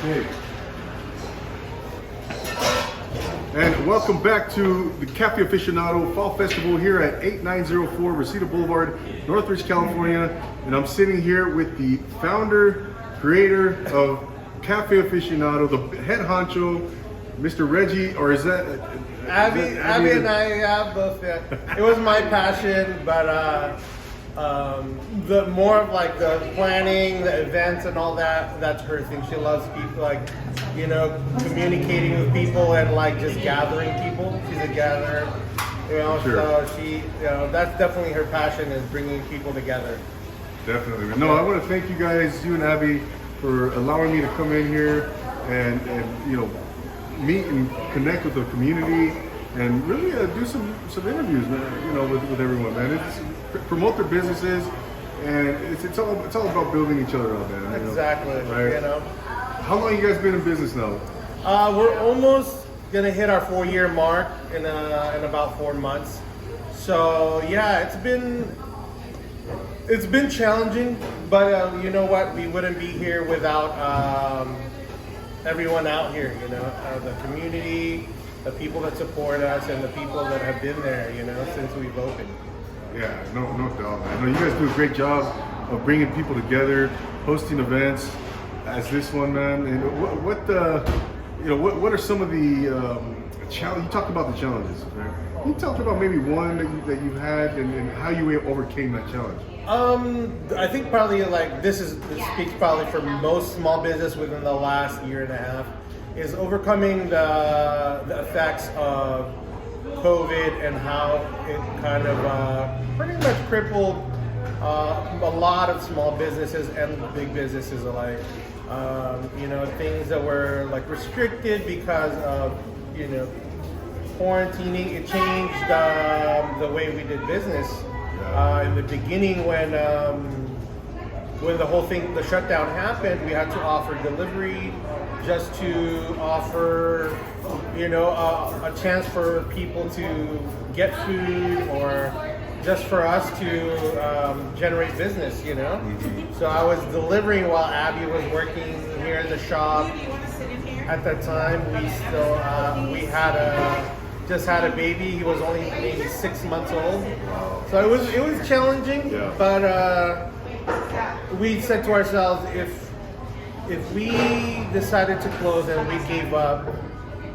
Okay. And welcome back to the Cafe Aficionado Fall Festival here at 8904 Reseda Boulevard, Northridge, California. And I'm sitting here with the founder, creator of Cafe Aficionado, the head honcho, Mr. Reggie, or is that... Abby and I both. Yeah. It was my passion, but the more of like the planning, the events, and all that. That's her thing. She loves people, like communicating with people and like just gathering people. She's a gatherer, Sure. So she, that's definitely her passion, is bringing people together. Definitely. No, I want to thank you guys, you and Abby, for allowing me to come in here and meet and connect with the community and really do some interviews, man, with everyone, man. It's promote their businesses, and it's all about building each other up, man. Exactly. Right? How long you guys been in business now? We're almost gonna hit our 4-year mark in about 4 months. So yeah, it's been challenging, but you know what? We wouldn't be here without everyone out here. The community, the people that support us, and the people that have been there, since we've opened. Yeah, no doubt, man. No, you guys do a great job of bringing people together, hosting events as this one, man. And what are some of the challenges? You talked about the challenges, man. Can you talk about maybe one that you've had and how you overcame that challenge? I think probably this speaks probably for most small business within the last year and a half, is overcoming the effects of COVID and how it kind of pretty much crippled a lot of small businesses and big businesses alike. Things that were like restricted because of quarantining. It changed the way we did business. In the beginning, when the whole thing, the shutdown happened, we had to offer delivery just to offer, a chance for people to get food, or just for us to generate business, Mm-hmm. So I was delivering while Abby was working here in the shop. At that time, we still just had a baby. He was only maybe 6 months old, so it was challenging. Yeah. But we said to ourselves, if we decided to close and we gave up,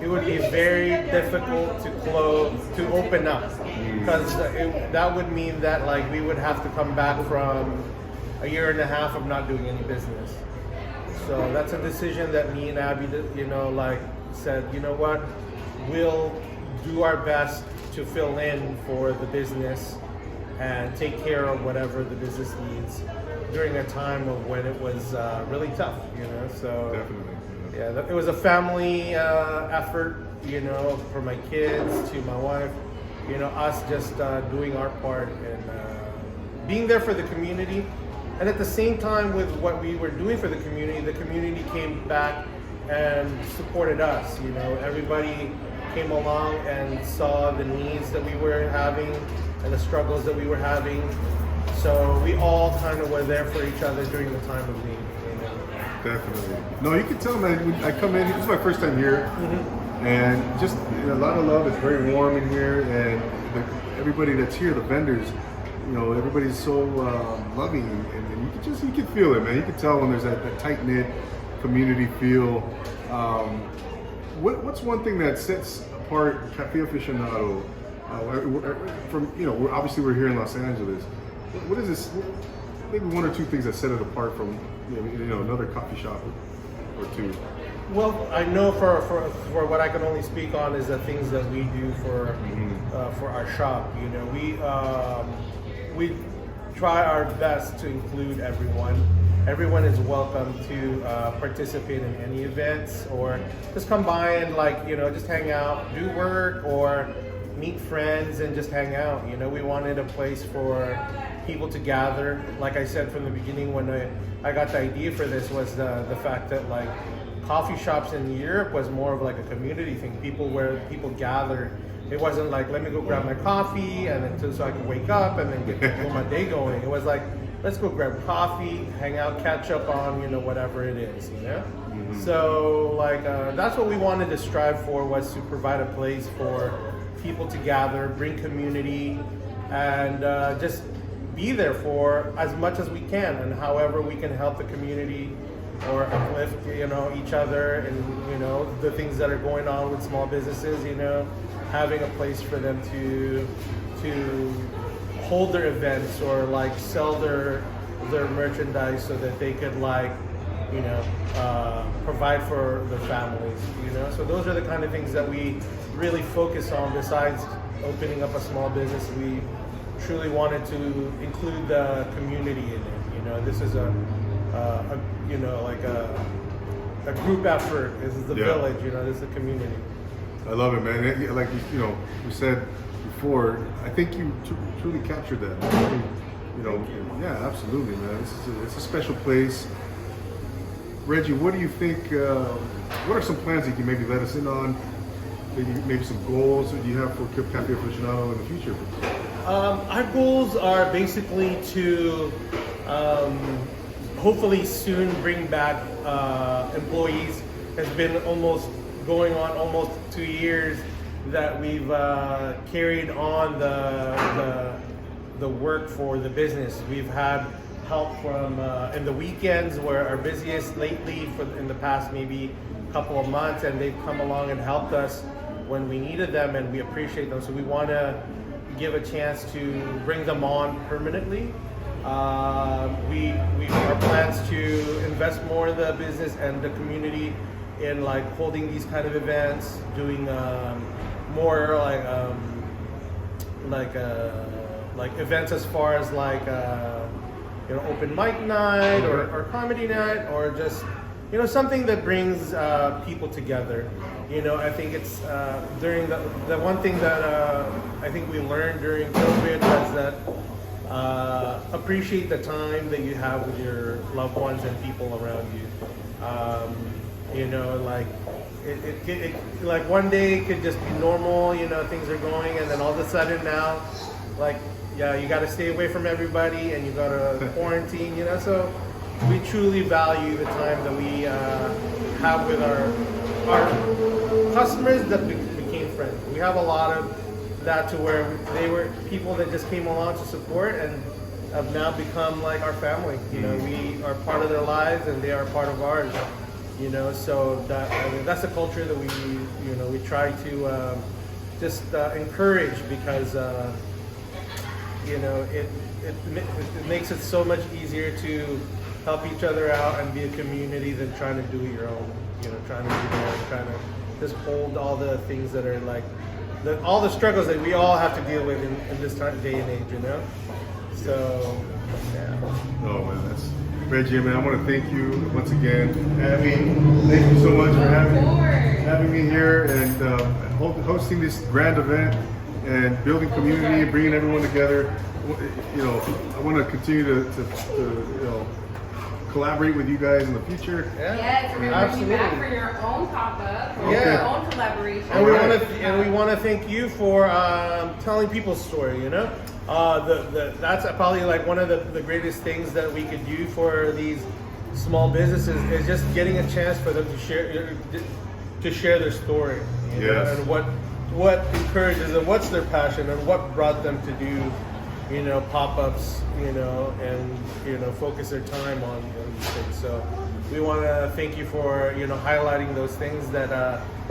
it would be very difficult to open up, because that would mean that we would have to come back from a year and a half of not doing any business. So that's a decision that me and Abby, said, you know what, we'll do our best to fill in for the business and take care of whatever the business needs during a time of when it was really tough, So Definitely. yeah, it was a family effort, for my kids to my wife, us just doing our part and being there for the community. And at the same time, with what we were doing for the community came back and supported us. Everybody came along and saw the needs that we were having and the struggles that we were having. So we all kind of were there for each other during the time of need. Definitely. No, you can tell, man. When I come in, this is my first time here, and just a lot of love. It's very warm in here, and everybody that's here, the vendors, everybody's so loving, and you can feel it, man. You can tell when there's that tight knit community feel. What's one thing that sets apart Cafe Aficionado from obviously we're here in Los Angeles. What is this? Maybe one or two things that set it apart from another coffee shop or two. Well, I know for what I can only speak on is the things that we do for our shop. We try our best to include everyone. Everyone is welcome to participate in any events, or just come by and just hang out, do work, or meet friends and just hang out. We wanted a place for people to gather. Like I said from the beginning, when I got the idea for this, was the fact that coffee shops in Europe was more of a community thing. Where people gather. It wasn't let me go grab my coffee and then so I can wake up and then get my day going. It was let's go grab coffee, hang out, catch up on, whatever it is, So like that's what we wanted to strive for, was to provide a place for people to gather, bring community, and just be there for as much as we can, and however we can help the community or uplift, each other, and the things that are going on with small businesses, having a place for them to hold their events or like sell their merchandise so that they could like provide for their families, so those are the kind of things that we really focus on. Besides opening up a small business, we truly wanted to include the community in it. This is a group effort. This is the village, this is the community. I love it, man. Like we said before, I think you truly captured that. Yeah, absolutely, man. It's a special place. Reggie, what do you think? What are some plans that you can maybe let us in on? Maybe some goals that you have for Cafe Aficionado in the future? Our goals are basically to hopefully soon bring back employees. It's been going on almost 2 years that we've carried on the work for the business. We've had help from in the weekends, were our busiest lately in the past maybe couple of months, and they've come along and helped us when we needed them, and we appreciate them. So we want to give a chance to bring them on permanently. Our plans to invest more in the business and the community in like holding these kind of events, doing more like events as far as like open mic night or comedy night, or just something that brings people together. I think it's during the one thing that I think we learned during COVID was that appreciate the time that you have with your loved ones and people around you. Like one day it could just be normal, things are going, and then all of a sudden now, you got to stay away from everybody and you got to quarantine, so we truly value the time that we have with our customers that became friends. We have a lot of that, to where they were people that just came along to support and have now become like our family. We are part of their lives and they are part of ours. So that's a culture that we try to just encourage, because it makes it so much easier to help each other out and be a community than trying to do it your own. Trying to be there, trying to just hold all the things that are like all the struggles that we all have to deal with in this day and age. So yeah. Oh man, that's Reggie, man. I want to thank you once again, Abby. Thank you so much for having me here and hosting this grand event and building community and bringing everyone together. I want to continue to collaborate with you guys in the future. Yes, we're going to bring you back for your own pop-up, for your own collaboration. And we want to thank you for telling people's story. That's probably like one of the greatest things that we could do for these small businesses, is just getting a chance for them to share their story. And what encourages them, what's their passion, and what brought them to do pop-ups, and focus their time on these things. So we want to thank you for highlighting those things that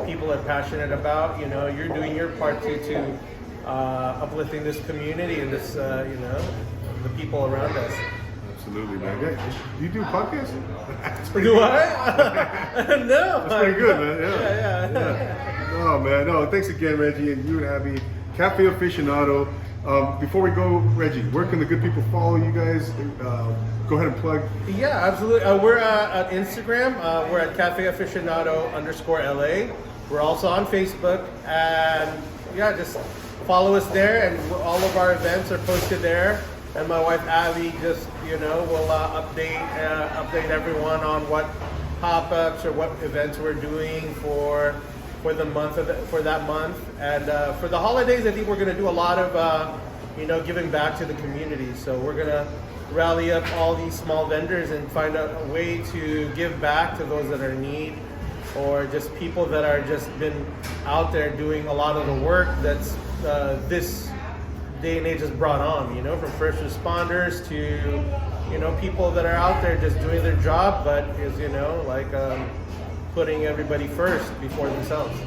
people are passionate about. You're doing your part to uplifting this community and this the people around us. Absolutely, man. Do you do podcasts? Do I? No. That's pretty good, man. Yeah. Oh man, no. Thanks again, Reggie, and you and Abby. Cafe Aficionado. Before we go, Reggie, where can the good people follow you guys? Go ahead and plug. Yeah, absolutely. We're at Instagram. We're at Cafe Aficionado _LA. We're also on Facebook, and just follow us there. And all of our events are posted there. And my wife Abby just will update everyone on what pop-ups or what events we're doing for the month for that month. And for the holidays, I think we're going to do a lot of giving back to the community. So we're going to rally up all these small vendors and find out a way to give back to those that are in need, or just people that are just been out there doing a lot of the work that's this day and age has brought on, you know, from first responders to, you know, people that are out there just doing their job, but is, you know, like putting everybody first before themselves.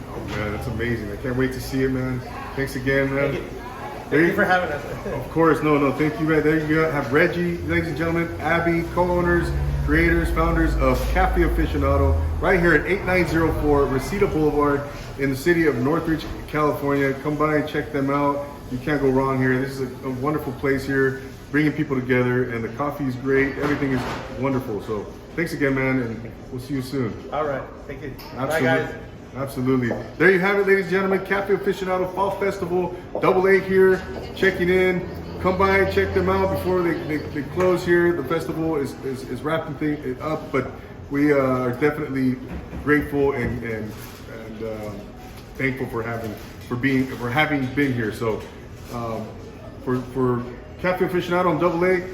Oh man, that's amazing. I can't wait to see it, man. Thanks again, man. Thank you for having us. Of course, no, thank you, man. There you go. Have Reggie, ladies and gentlemen, Abby, co-owners, creators, founders of Cafe Aficionado, right here at 8904 Reseda Boulevard in the city of Northridge, California. Come by and check them out. You can't go wrong here. This is a wonderful place here, bringing people together, and the coffee is great. Everything is wonderful. So thanks again, man, and we'll see you soon. All right. Thank you. Absolutely. Bye, guys. Absolutely. There you have it, ladies and gentlemen. Cafe Aficionado Fall Festival, Double A here, checking in. Come by and check them out before they close here. The festival is wrapping things up, but we are definitely grateful and thankful for having been here. So for Cafe Aficionado on Double A,